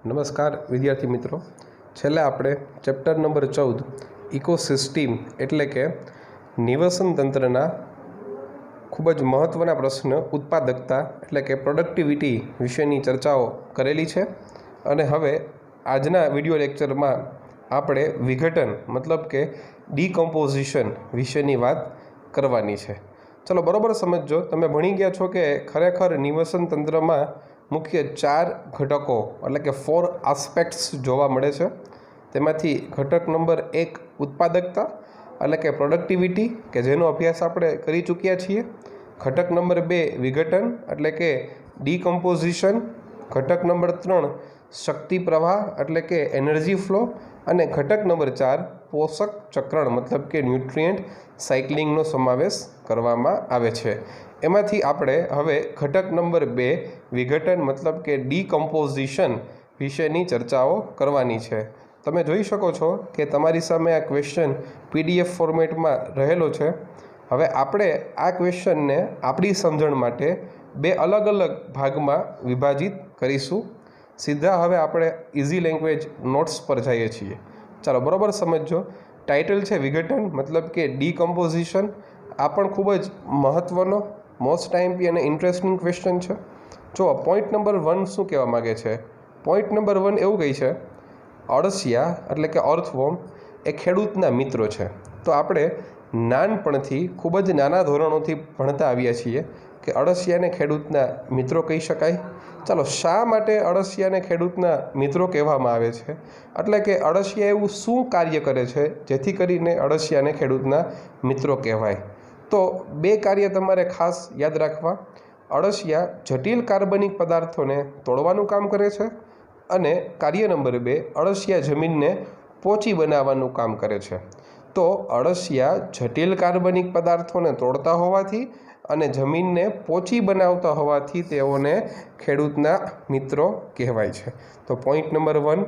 નમસ્કાર વિદ્યાર્થી મિત્રો, છેલ્લે આપણે ચેપ્ટર નંબર 14 ઇકોસિસ્ટમ એટલે કે નિવસન તંત્રના ખૂબ જ મહત્ત્વના પ્રશ્ન ઉત્પાદકતા એટલે કે પ્રોડક્ટિવિટી વિશેની ચર્ચાઓ કરેલી છે. અને હવે આજના વિડીયો લેક્ચરમાં આપણે વિઘટન મતલબ કે ડીકમ્પોઝિશન વિશેની વાત કરવાની છે. ચલો બરાબર સમજજો. તમે ભણી ગયા છો કે ખરેખર નિવસન તંત્રમાં મુખ્ય 4 ઘટકો એટલે કે 4 આસ્પેક્ટ્સ જોવા મળે છે. તેમાંથી ઘટક નંબર 1 ઉત્પાદકતા એટલે કે પ્રોડક્ટિવિટી કે જેનો અભ્યાસ આપણે કરી ચૂક્યા છીએ. ઘટક નંબર 2 વિઘટન એટલે કે ડીકમ્પોઝિશન. ઘટક નંબર 3 શક્તિ પ્રવાહ એટલે કે એનર્જી ફ્લો. અને ઘટક નંબર 4 પોષક ચક્રણ મતલબ કે ન્યુટ્રિયન્ટ સાયકલિંગનો સમાવેશ કરવામાં આવે છે. એમાંથી આપણે હવે ઘટક નંબર 2 વિઘટન મતલબ કે ડીકમ્પોઝિશન વિશેની ચર્ચાઓ કરવાની છે. તમે જોઈ શકો છો કે તમારી સામે આ ક્વેશ્ચન PDF ફોર્મેટમાં રહેલો છે. હવે આપણે આ ક્વેશ્ચનને આપણી સમજણ માટે 2 અલગ અલગ ભાગમાં વિભાજિત કરીશું. સીધા હવે આપણે ઇઝી લેંગ્વેજ નોટ્સ પર જઈએ છીએ. ચાલો બરાબર સમજજો. ટાઇટલ છે વિઘટન મતલબ કે ડીકમ્પોઝિશન. આ પણ ખૂબ જ મહત્ત્વનો મોસ્ટ આઈએમપી અને ઇન્ટરેસ્ટિંગ ક્વેશ્ચન છે. જો પોઈન્ટ નંબર 1 શું કહેવા માગે છે? પોઈન્ટ નંબર 1 એવું કહે છે અળસિયા એટલે કે અર્થવોર્મ એ ખેડૂતના મિત્રો છે. તો આપણે નાનપણથી ખૂબ જ નાના ધોરણોથી ભણતા આવ્યા છીએ કે અળસિયાને ખેડૂતના મિત્રો કહી શકાય. ચાલો, શા માટે અળસિયાને ખેડૂતના મિત્રો કહેવામાં આવે છે? એટલે કે અળસિયા એવું શું કાર્ય કરે છે જેથી કરીને અળસિયાને ખેડૂતના મિત્રો કહેવાય? તો 2 કાર્ય તમારે ખાસ યાદ રાખવા. અળસિયા જટિલ કાર્બનિક પદાર્થોને તોડવાનું કામ કરે છે. અને કાર્ય નંબર 2 અળસિયા જમીનને પોચી બનાવવાનું કામ કરે છે. તો અળસિયા જટિલ કાર્બનિક પદાર્થોને તોડતા હોવાથી અને જમીનને પોચી બનાવતા હોવાથી તેઓને ખેડૂતના મિત્રો કહેવાય છે. તો પોઈન્ટ નંબર 1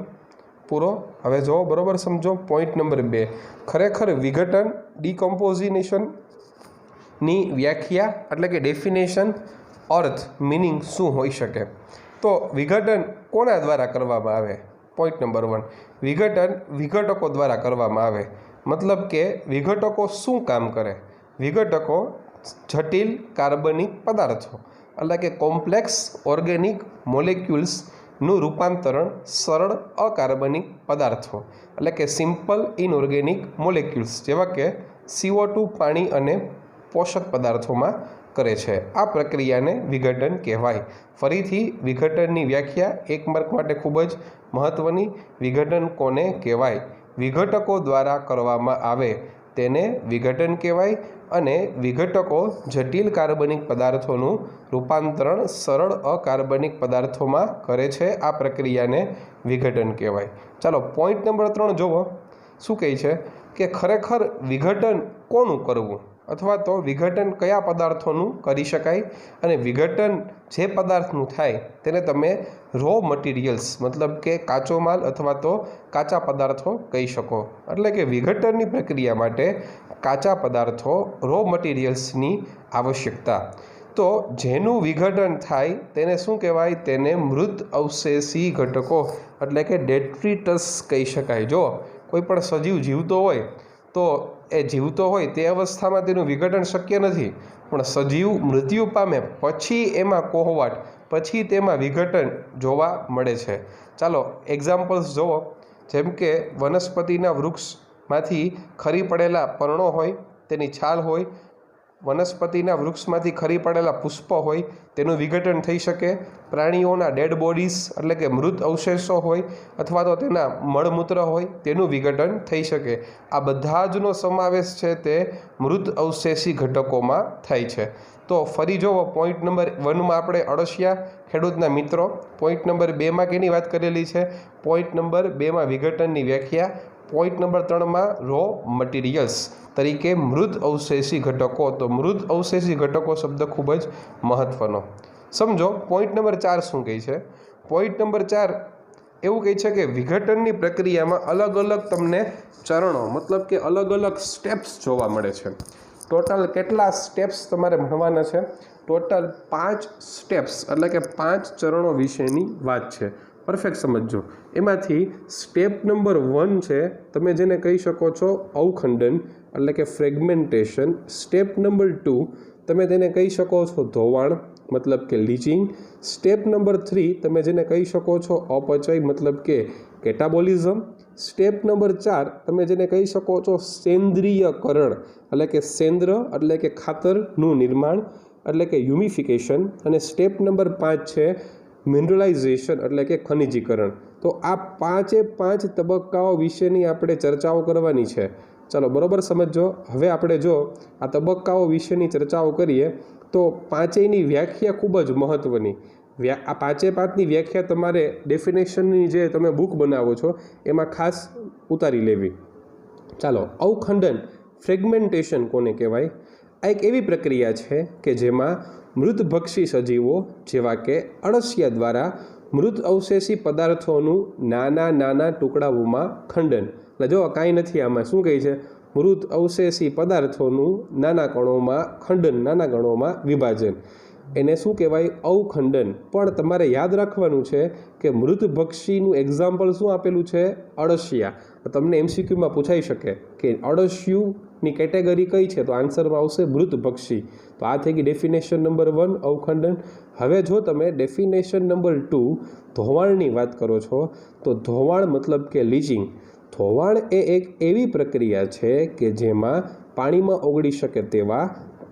પૂરો. હવે જો બરાબર સમજો. પોઈન્ટ નંબર 2 ખરેખર વિઘટન ડીકમ્પોઝિશનની વ્યાખ્યા એટલે કે ડેફિનેશન, અર્થ, મિનિંગ શું હોઈ શકે? તો વિઘટન કોના દ્વારા કરવામાં આવે? પોઈન્ટ નંબર 1 વિઘટન વિઘટકો દ્વારા કરવામાં આવે. મતલબ કે વિઘટકો શું કામ કરે? વિઘટકો જટિલ કાર્બનિક પદાર્થો એટલે કે કોમ્પ્લેક્સ ઓર્ગેનિક મોલેક્યુલ્સનું રૂપાંતરણ સરળ અકાર્બનિક પદાર્થો એટલે કે સિમ્પલ ઇનઓર્ગેનિક મોલેક્યુલ્સ જેવા કે CO2 પાણી અને પોષક પદાર્થોમાં કરે છે. આ પ્રક્રિયાને વિઘટન કહેવાય. ફરીથી વિઘટનની વ્યાખ્યા 1 માર્ક માટે ખૂબ જ મહત્ત્વની. વિઘટન કોને કહેવાય? વિઘટકો દ્વારા કરવામાં આવે તેને વિઘટન કહેવાય. અને વિઘટકો જટિલ કાર્બનિક પદાર્થોનું રૂપાંતરણ સરળ અકાર્બનિક પદાર્થોમાં કરે છે. આ પ્રક્રિયાને વિઘટન કહેવાય. ચાલો પોઈન્ટ નંબર 3 જુઓ. શું કહે છે કે ખરેખર વિઘટન કોનું કરવું અથવા તો વિઘટન કયા પદાર્થોનું કરી શકાય? અને વિઘટન જે પદાર્થનું થાય તેને તમે રો મટીરિયલ્સ મતલબ કે કાચો માલ અથવા તો કાચા પદાર્થો કહી શકો. એટલે કે વિઘટનની પ્રક્રિયા માટે કાચા પદાર્થો રો મટીરિયલ્સની આવશ્યકતા. તો જેનું વિઘટન થાય તેને શું કહેવાય? તેને મૃત અવશેષી ઘટકો એટલે કે ડેટ્રિટસ કહી શકાય. જો કોઈ પણ સજીવ જીવતો હોય તો એ જીવતો હોય તે અવસ્થામાં તેનું વિઘટન શક્ય નથી. પણ સજીવ મૃત્યુ પામે પછી એમાં કોહવાટ પછી તેમાં વિઘટન જોવા મળે છે. ચાલો એક્ઝામ્પલ્સ જુઓ. જેમ કે વનસ્પતિના વૃક્ષમાંથી ખરી પડેલા પર્ણો હોય, તેની છાલ હોય. વનસ્પતિના વૃક્ષમાંથી ખરી પડેલા પુષ્પ હોય તેનું વિઘટન થઈ શકે. પ્રાણીઓના ડેડ બોડીઝ એટલે કે મૃત અવશેષો હોય અથવા તો તેના મળમૂત્ર હોય તેનું વિઘટન થઈ શકે. આ બધા જનો સમાવેશ છે તે મૃત અવશેષી ઘટકોમાં થાય છે. તો ફરી જુઓ. પોઈન્ટ નંબર 1માં આપણે અળસિયા ખેડૂતના મિત્રો. પોઈન્ટ નંબર 2માં કેની વાત કરેલી છે? પોઈન્ટ નંબર 2માં વિઘટનની વ્યાખ્યા. પોઈન્ટ નંબર 3માં રો મટીરિયલ્સ તરીકે મૃત અવશેષી ઘટકો. તો મૃત અવશેષી ઘટકો શબ્દ ખૂબ જ મહત્ત્વનો. સમજો પોઈન્ટ નંબર 4 શું કહે છે? પોઈન્ટ નંબર 4 એવું કહે છે કે વિઘટનની પ્રક્રિયામાં અલગ અલગ તમને ચરણો મતલબ કે અલગ અલગ સ્ટેપ્સ જોવા મળે છે. ટોટલ કેટલા સ્ટેપ્સ તમારે ભણવાના છે? ટોટલ 5 સ્ટેપ્સ એટલે કે 5 ચરણો વિશેની વાત છે. પરફેક્ટ સમજો। એમાંથી સ્ટેપ નંબર 1 છે, તમે જેને કહી શકો છો અવખંડન એટલે કે ફ્રેગમેન્ટેશન। સ્ટેપ નંબર 2 તમે તેને કહી શકો છો ધોવાણ મતલબ કે લીચિંગ। સ્ટેપ નંબર 3 તમે જેને કહી શકો છો અપચય મતલબ કે કેટાબોલિઝમ। સ્ટેપ નંબર 4 તમે જેને કહી શકો છો સેન્દ્રિયકરણ એટલે કે સેન્દ્ર એટલે કે ખાતરનું નિર્માણ એટલે કે હ્યુમિફિકેશન। અને સ્ટેપ નંબર 5 છે મિનરલાઇઝેશન એટલે કે ખનિજીકરણ। તો આ 5 તબક્કાઓ વિશેની આપણે ચર્ચાઓ કરવાની છે। ચાલો બરોબર સમજો। હવે આપણે જો આ તબક્કાઓ વિશેની ચર્ચાઓ કરીએ તો પાંચેયની વ્યાખ્યા ખૂબ જ મહત્ત્વની। આ 5ની વ્યાખ્યા તમારે ડેફિનેશનની જે તમે બુક બનાવો છો એમાં ખાસ ઉતારી લેવી। ચાલો, અવખંડન ફ્રેગમેન્ટેશન કોને કહેવાય? આ એક એવી પ્રક્રિયા છે કે જેમાં મૃતભક્ષી સજીવો જેવા કે અળસિયા દ્વારા મૃત અવશેષી પદાર્થોનું નાના ટુકડાઓમાં ખંડન, એટલે જો કાંઈ નથી આમાં, શું કહે છે? મૃત અવશેષી પદાર્થોનું નાના કણોમાં ખંડન, નાના કણોમાં વિભાજન, એને શું કહેવાય? અવખંડન। પણ તમારે યાદ રાખવાનું છે કે મૃતભક્ષીનું એક્ઝામ્પલ શું આપેલું છે? અળસિયા। તમને MCQમાં પૂછાઈ શકે કે અળસિયુંની કેટેગરી કઈ છે? તો આન્સરમાં આવશે મૃતભક્ષી। તો આ થઈ ગઈ ડેફિનેશન નંબર 1 અવખંડન। હવે જો તમે ડેફિનેશન નંબર 2 ધોવાણની વાત કરો છો તો ધોવાણ મતલબ કે લીચિંગ। ધોવાણ એ એક એવી પ્રક્રિયા છે કે જેમાં પાણીમાં ઓગળી શકે તેવા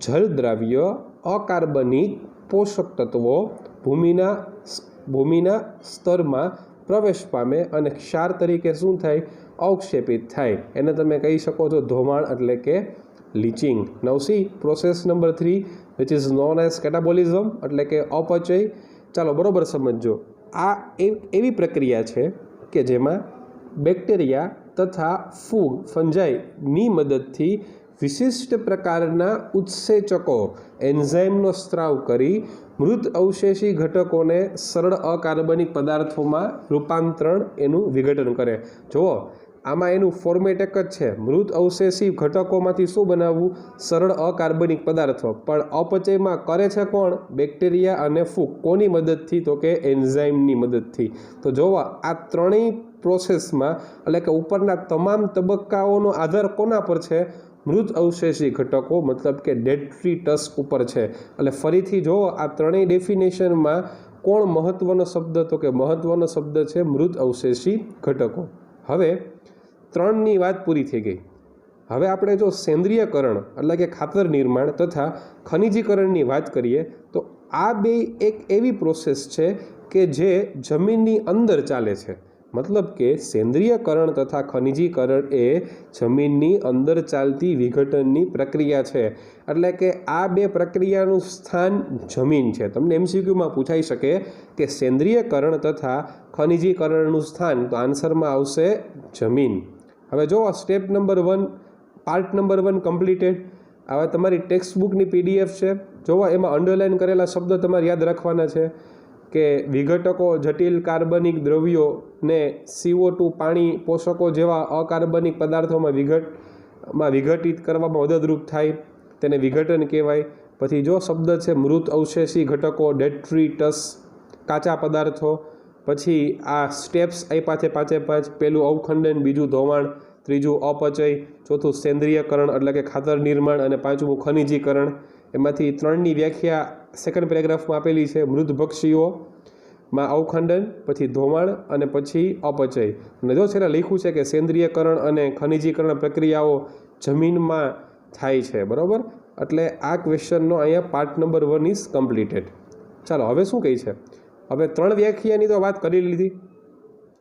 જલદ્રાવ્ય અકાર્બનિક પોષક તત્વો ભૂમિના સ્તરમાં પ્રવેશ પામે અને ક્ષાર તરીકે શું થાય? અવક્ષેપિત થાય। એને તમે કહી શકો છો ધોવાણ એટલે કે leaching. Now C process number 3 which is known as catabolism એટલે કે અપચય। ચાલો બરોબર સમજો। આ એવી પ્રક્રિયા છે કે જેમાં બેક્ટેરિયા તથા ફૂગ ફંજાઈની મદદથી વિશિષ્ટ પ્રકારના ઉત્સેચકો એન્ઝાઇમનો સ્ત્રાવ કરી મૃત અવશેષી ઘટકોને સરળ અકાર્બનિક પદાર્થોમાં રૂપાંતરણ એનું વિઘટન કરે। જુઓ આમાં એનું ફોર્મેટ એક જ છે, મૃત અવશેષી ઘટકોમાંથી શું બનાવવું? સરળ અકાર્બનિક પદાર્થો। પણ અપચયમાં કરે છે કોણ? બેક્ટેરિયા અને ફૂગ। કોની મદદથી? તો કે એન્ઝાઇમની મદદથી। તો જોવો આ ત્રણેય પ્રોસેસમાં એટલે કે ઉપરના તમામ તબક્કાઓનો આધાર કોના પર છે? મૃત અવશેષી ઘટકો મતલબ કે ડેટ્રીટસ ઉપર છે। એટલે ફરીથી જુઓ આ ત્રણેય ડેફિનેશનમાં કોણ મહત્વનો શબ્દ? તો કે મહત્વનો શબ્દ છે મૃત અવશેષી ઘટકો। હવે 3ની વાત પૂરી થઈ ગઈ। હવે આપણે જો સેન્દ્રિયકરણ એટલે કે ખાતર નિર્માણ તથા ખનિજીકરણની વાત કરીએ તો આ બે એક એવી પ્રોસેસ છે કે જે જમીનની અંદર ચાલે છે। મતલબ કે સેન્દ્રિયકરણ તથા ખનિજીકરણ એ જમીનની અંદર ચાલતી વિઘટનની પ્રક્રિયા છે। એટલે કે આ બે પ્રક્રિયાનું સ્થાન જમીન છે। તમને MCQમાં પૂછાઈ શકે કે સેન્દ્રિયકરણ તથા ખનિજીકરણનું સ્થાન, તો આન્સરમાં આવશે જમીન। હવે જો step number 1 part number 1 completed. હવે તમારી ટેક્સ્ટ બુકની PDF છે, જોવા એમાં અંડરલાઇન કરેલા શબ્દ તમારે યાદ રાખવાના છે કે વિઘટકો જટિલ કાર્બનિક દ્રવ્યોને CO2 પાણી પોષકો જેવા અકાર્બનિક પદાર્થોમાં વિઘટિત કરવામાં મદદરૂપ થાય, તેને વિઘટન કહેવાય। પછી જો શબ્દ છે મૃત અવશેષી ઘટકો ડેટ્રીટસ, કાચા પદાર્થો। પછી આ સ્ટેપ્સ આપ્યા છે 5 પહેલું અવખંડન, બીજું ધોવાણ, ત્રીજું અપચય, ચોથું સેન્દ્રિયકરણ એટલે કે ખાતર નિર્માણ અને પાંચમું ખનિજીકરણ। એમાંથી 3ની વ્યાખ્યા સેકન્ડ પેરેગ્રાફમાં આપેલી છે, મૃતભક્ષીઓમાં અવખંડન, પછી ધોવાણ અને પછી અપચય। અને જો છેલ્લે લખ્યું છે કે સેન્દ્રિયકરણ અને ખનિજીકરણ પ્રક્રિયાઓ જમીનમાં થાય છે, બરાબર। એટલે આ ક્વેશ્ચનનો અહીંયા પાર્ટ નંબર 1 ઇઝ કમ્પ્લીટેડ। ચાલો હવે શું કહે છે? હવે 3 વ્યાખ્યાની તો વાત કરી લીધી।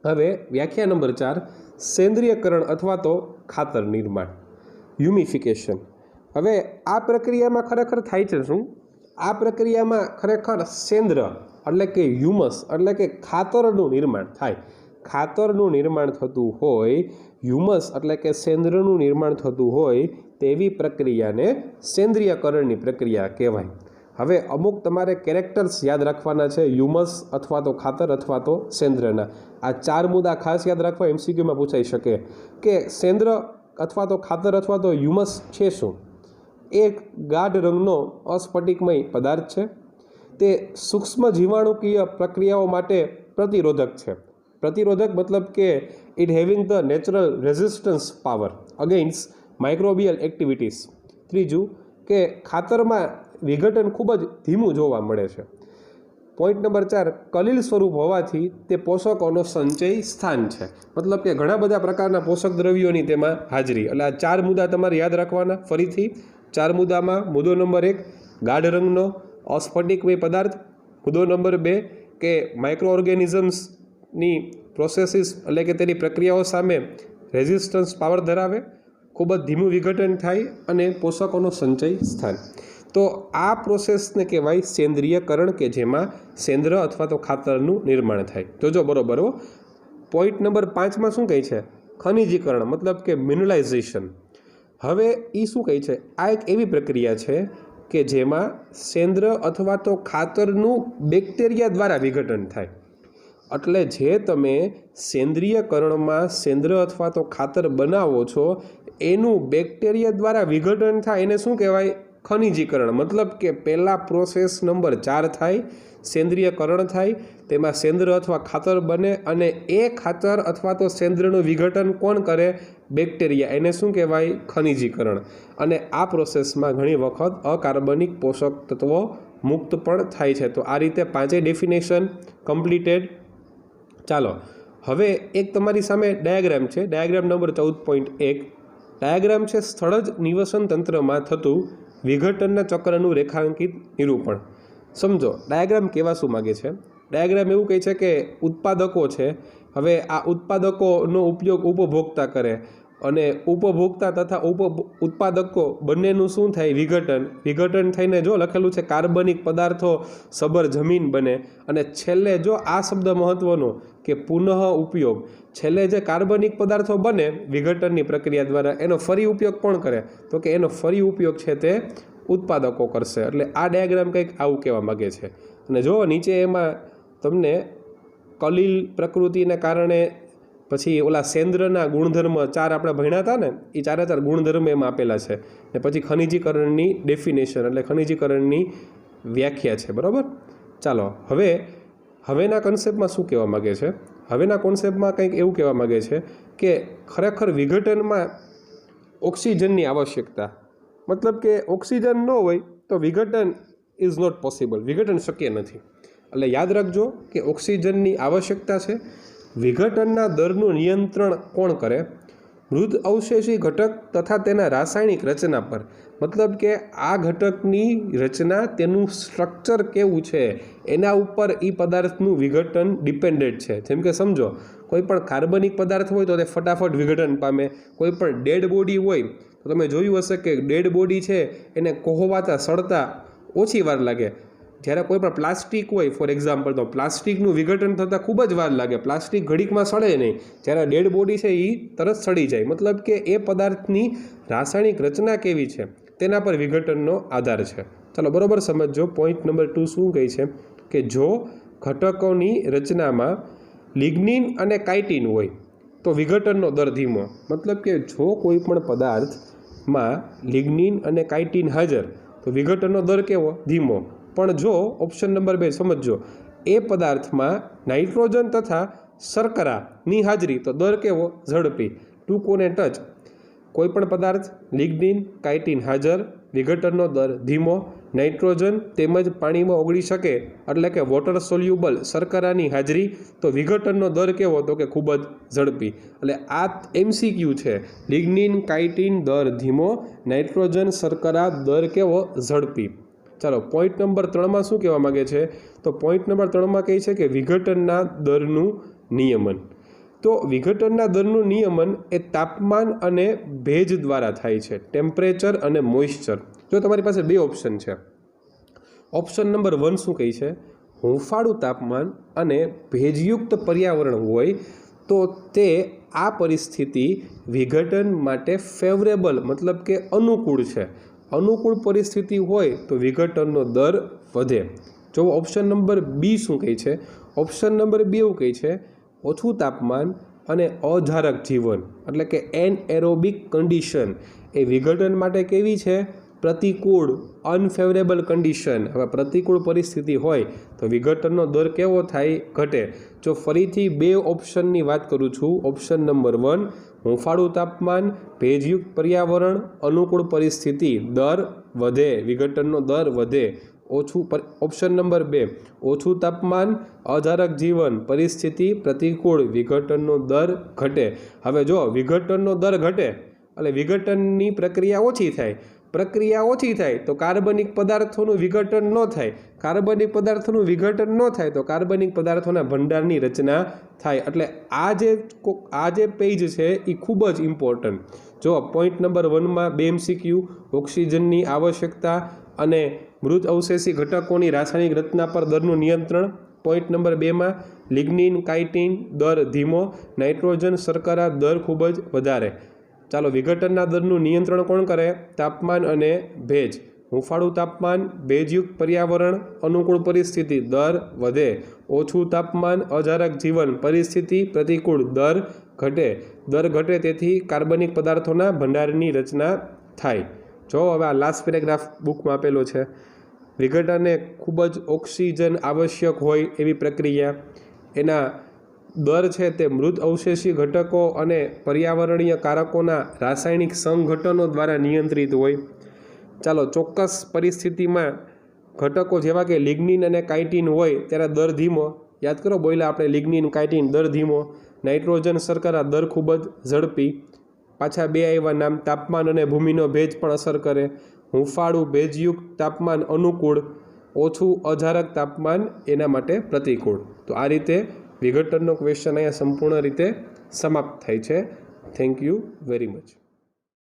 હવે વ્યાખ્યા નંબર 4 સેન્દ્રિયકરણ અથવા તો ખાતર નિર્માણ, હ્યુમિફિકેશન। હવે આ પ્રક્રિયામાં ખરેખર થાય છે શું? આ પ્રક્રિયામાં ખરેખર સેન્દ્ર એટલે કે હ્યુમસ એટલે કે ખાતરનું નિર્માણ થાય। ખાતરનું નિર્માણ થતું હોય, હ્યુમસ એટલે કે સેન્દ્રનું નિર્માણ થતું હોય તેવી પ્રક્રિયાને સેન્દ્રિયકરણની પ્રક્રિયા કહેવાય। હવે અમુક તમારે કેરેક્ટર્સ યાદ રાખવાના છે, હ્યુમસ અથવા તો ખાતર અથવા તો સેન્દ્રના। આ 4 મુદ્દા ખાસ યાદ રાખવા, MCQમાં પૂછાઈ શકે કે સેન્દ્ર અથવા તો ખાતર અથવા તો હ્યુમસ છે શું? એક ગાઢ રંગનો અસ્ફટિકમય પદાર્થ છે। તે સૂક્ષ્મ જીવાણુકીય પ્રક્રિયાઓ માટે પ્રતિરોધક છે। પ્રતિરોધક મતલબ કે it having the natural resistance power against microbial activities. ત્રીજું કે ખાતરમાં વિઘટન ખૂબ જ ધીમું જોવા મળે છે. પોઈન્ટ નંબર 4, કલીલ સ્વરૂપ હોવાથી તે પોષકોનો સંચય સ્થાન છે. મતલબ કે ઘણા બધા પ્રકારના પોષક દ્રવ્યોની તેમાં હાજરી. એટલે આ 4 મુદ્દા તમારે યાદ રાખવાના. ફરીથી 4 મુદ્દામાં મુદ્દો નંબર 1 ગાઢ રંગનો અસ્ફટિકમય પદાર્થ, મુદ્દો નંબર 2 કે માઇક્રો ઓર્ગેનિઝમ્સની પ્રોસેસીસ એટલે કે તેની પ્રક્રિયાઓ સામે રેઝિસ્ટન્સ પાવર ધરાવે, ખૂબ જ ધીમું વિઘટન થાય અને પોષકોનો સંચય સ્થાન. તો આ પ્રોસેસને કહેવાય સેન્દ્રિયકરણ, કે જેમાં સેન્દ્ર અથવા તો ખાતરનું નિર્માણ થાય. જોજો બરોબર હો. પોઈન્ટ નંબર 5માં શું કહે છે? ખનિજીકરણ મતલબ કે મિનરલાઇઝેશન. હવે એ શું કહે છે? આ એક એવી પ્રક્રિયા છે કે જેમાં સેન્દ્ર અથવા તો ખાતરનું બેક્ટેરિયા દ્વારા વિઘટન થાય. એટલે જે તમે સેન્દ્રિયકરણમાં સેન્દ્ર અથવા તો ખાતર બનાવો છો એનું બેક્ટેરિયા દ્વારા વિઘટન થાય એને શું કહેવાય? ખનિજીકરણ. મતલબ કે પહેલાં પ્રોસેસ નંબર 4 થાય, સેન્દ્રિયકરણ થાય, તેમાં સેન્દ્ર અથવા ખાતર બને અને એ ખાતર અથવા તો સેન્દ્રનું વિઘટન કોણ કરે? બેક્ટેરિયા. એને શું કહેવાય? ખનિજીકરણ. અને આ પ્રોસેસમાં ઘણી વખત અકાર્બનિક પોષક તત્વો મુક્ત પણ થાય છે. તો આ રીતે 5 ડેફિનેશન કમ્પ્લીટેડ. ચાલો હવે એક તમારી સામે ડાયાગ્રામ છે. Diagram number 14.1. ડાયાગ્રામ છે સ્થળજ નિવસન તંત્રમાં થતું વિઘટનના ચક્રનું રેખાંકિત નિરૂપણ. સમજો ડાયાગ્રામ કહેવા શું માગે છે? ડાયાગ્રામ એવું કહે છે કે ઉત્પાદકો છે. હવે આ ઉત્પાદકોનો ઉપયોગ ઉપભોક્તા કરે અને ઉપભોક્તા તથા ઉત્પાદકો બંનેનું શું થાય? વિઘટન થઈને જો લખેલું છે કાર્બનિક પદાર્થો સબર જમીન બને. અને છેલ્લે જો આ શબ્દ મહત્વનો કે પુનઃ ઉપયોગ, છેલ્લે જે કાર્બનિક પદાર્થો બને વિઘટનની પ્રક્રિયા દ્વારા એનો ફરી ઉપયોગ કોણ કરે? તો કે એનો ફરી ઉપયોગ છે તે ઉત્પાદકો કરશે. એટલે આ ડાયાગ્રામ કંઈક આવું કહેવા માગે છે. અને જો નીચે એમાં તમને કલીલ પ્રકૃતિને કારણે પછી ઓલા સેન્દ્રના ગુણધર્મ 4 આપણે ભણ્યા હતા ને, એ 4 ગુણધર્મ એમાં આપેલા છે. ને પછી ખનિજીકરણની ડેફિનેશન એટલે ખનિજીકરણની વ્યાખ્યા છે. બરાબર. ચાલો હવેના કોન્સેપ્ટમાં શું કહેવા માગે છે? હવેના કોન્સેપ્ટમાં કંઈક એવું કહેવા માગે છે કે ખરેખર વિઘટનમાં ઓક્સિજનની આવશ્યકતા. મતલબ કે ઓક્સિજન ન હોય તો વિઘટન ઇઝ નોટ પોસિબલ. વિઘટન શક્ય નથી. એટલે યાદ રાખજો કે ઓક્સિજનની આવશ્યકતા છે. વિઘટનના દરનું નિયંત્રણ કોણ કરે? મૃત અવશેષી ઘટક તથા તેના રાસાયણિક રચના પર. મતલબ કે આ ઘટકની રચના, તેનું સ્ટ્રક્ચર કેવું છે એના ઉપર એ પદાર્થનું વિઘટન ડિપેન્ડેન્ટ છે. જેમ કે સમજો કોઈ પણ કાર્બનિક પદાર્થ હોય તો તે ફટાફટ વિઘટન પામે. કોઈ પણ ડેડ બોડી હોય તો તમે જોયું હશે કે ડેડ બોડી છે એને કોહવાતા સળતા ઓછી વાર લાગે. જ્યારે કોઈ પણ પ્લાસ્ટિક હોય ફોર એક્ઝામ્પલ, તો પ્લાસ્ટિકનું વિઘટન થતાં ખૂબ જ વાર લાગે. પ્લાસ્ટિક ઘડીકમાં સળે નહીં. જ્યારે ડેડ બોડી છે એ તરત સડી જાય. મતલબ કે એ પદાર્થની રાસાયણિક રચના કેવી છે તેના પર વિઘટનનો આધાર છે. ચાલો બરાબર સમજો. પોઈન્ટ નંબર 2 શું કહે છે કે જો ઘટકોની રચનામાં લિગ્નિન અને કાઇટિન હોય તો વિઘટનનો દર ધીમો. મતલબ કે જો કોઈ પણ પદાર્થમાં લિગ્નિન અને કાઇટિન હાજર તો વિઘટનનો દર કેવો? ધીમો. પણ જો ઓપ્શન નંબર 2 સમજો એ પદાર્થમાં નાઇટ્રોજન તથા શર્કરાની હાજરી તો દર કેવો? ઝડપી. ટૂંકોને ટચ. કોઈપણ પદાર્થ લિગ્નિન કાઇટિન હાજર, વિઘટનનો દર ધીમો. નાઇટ્રોજન તેમજ પાણીમાં ઓગળી શકે એટલે કે વોટર સોલ્યુબલ શર્કરાની હાજરી તો વિઘટનનો દર કેવો? તો કે ખૂબ જ ઝડપી. એટલે આ MCQ છે. લિગ્નિન કાઇટિન દર ધીમો, નાઇટ્રોજન શર્કરા દર કેવો? ઝડપી. ચાલો પોઈન્ટ નંબર 3માં શું કહેવા માગે છે? તો પોઈન્ટ નંબર 3માં કહે છે કે વિઘટનના દરનું નિયમન. તો વિઘટનના દરનું નિયમન એ તાપમાન અને ભેજ દ્વારા થાય છે. ટેમ્પરેચર અને મોઇસ્ચર. જો તમારી પાસે 2 ઓપ્શન છે. ઓપ્શન નંબર 1 શું કહે છે? હૂંફાળું તાપમાન અને ભેજયુક્ત પર્યાવરણ હોય તો તે આ પરિસ્થિતિ વિઘટન માટે ફેવરેબલ મતલબ કે અનુકૂળ છે. અનુકૂળ પરિસ્થિતિ હોય તો વિઘટનનો દર વધે. જો ઓપ્શન નંબર B શું કહે છે? ઓપ્શન નંબર 2 એવું કહે છે ઓછું તાપમાન અને અજારક જીવન એટલે કે એનએરોબિક કન્ડિશન એ વિઘટન માટે કેવી છે? પ્રતિકૂળ અનફેવરેબલ કન્ડિશન, હવે પ્રતિકૂળ પરિસ્થિતિ હોય તો વિઘટનનો દર કેવો થાય? ઘટે. જો ફરીથી બે ઓપ્શનની વાત કરું છું, ઓપ્શન નંબર 1 હૂંફાળું તાપમાન, ભેજયુક્ત પર્યાવરણ, અનુકૂળ પરિસ્થિતિ, દર વધે, વિઘટનનો દર વધે. ઓપ્શન નંબર 2 ઓછું તાપમાન, અધારક જીવન પરિસ્થિતિ, પ્રતિકૂળ, વિઘટનનો દર ઘટે. હવે જો વિઘટનનો દર ઘટે એટલે વિઘટનની પ્રક્રિયા ઓછી થાય, પ્રક્રિયા ઓછી થાય તો કાર્બનિક પદાર્થોનું વિઘટન ન થાય, કાર્બનિક પદાર્થોનું વિઘટન ન થાય તો કાર્બનિક પદાર્થોના ભંડારની રચના થાય. એટલે આ જે પેજ છે એ ખૂબ જ ઇમ્પોર્ટન્ટ. જો પોઈન્ટ નંબર 1માં 2 MCQ ઓક્સિજનની આવશ્યકતા અને મૃત અવશેષી ઘટકોની રાસાયણિક રચના પર દરનું નિયંત્રણ. પોઈન્ટ નંબર 2માં લિગ્નિન કાઇટીન દર ધીમો, નાઇટ્રોજન શર્કરા દર ખૂબ જ વધારે. ચાલો વિઘટનના દરનું નિયંત્રણ કોણ કરે? તાપમાન અને ભેજ. હૂંફાળું તાપમાન, ભેજયુક્ત પર્યાવરણ, અનુકૂળ પરિસ્થિતિ, દર વધે. ઓછું તાપમાન, અજારક જીવન પરિસ્થિતિ, પ્રતિકૂળ, દર ઘટે. દર ઘટે તેથી કાર્બનિક પદાર્થોના ભંડારની રચના થાય. જો હવે આ લાસ્ટ પેરેગ્રાફ બુકમાં આપેલો છે. વિઘટનને ખૂબ જ ઓક્સિજન આવશ્યક હોય એવી પ્રક્રિયા, એના દર છે તે મૃત અવશેષી ઘટકો અને પર્યાવરણીય કારકોના રાસાયણિક સંઘટનો દ્વારા નિયંત્રિત હોય. ચાલો ચોક્કસ પરિસ્થિતિમાં ઘટકો જેવા કે લિગ્નિન અને કાઇટીન હોય ત્યારે દર ધીમો. યાદ કરો બોલ્યા આપણે લિગ્નિન કાઇટીન દર ધીમો, નાઇટ્રોજન શર્કરા દર ખૂબ જ ઝડપી. પાછા 2 આવ્યા નામ, તાપમાન અને ભૂમિનો ભેજ પણ અસર કરે. હૂંફાળું ભેજયુક્ત તાપમાન અનુકૂળ, ઓછું અજારક તાપમાન એના માટે પ્રતિકૂળ. તો આ રીતે વિઘટનનો ક્વેશ્ચન અહીંયા સંપૂર્ણ રીતે સમાપ્ત થાય છે. Thank you very much.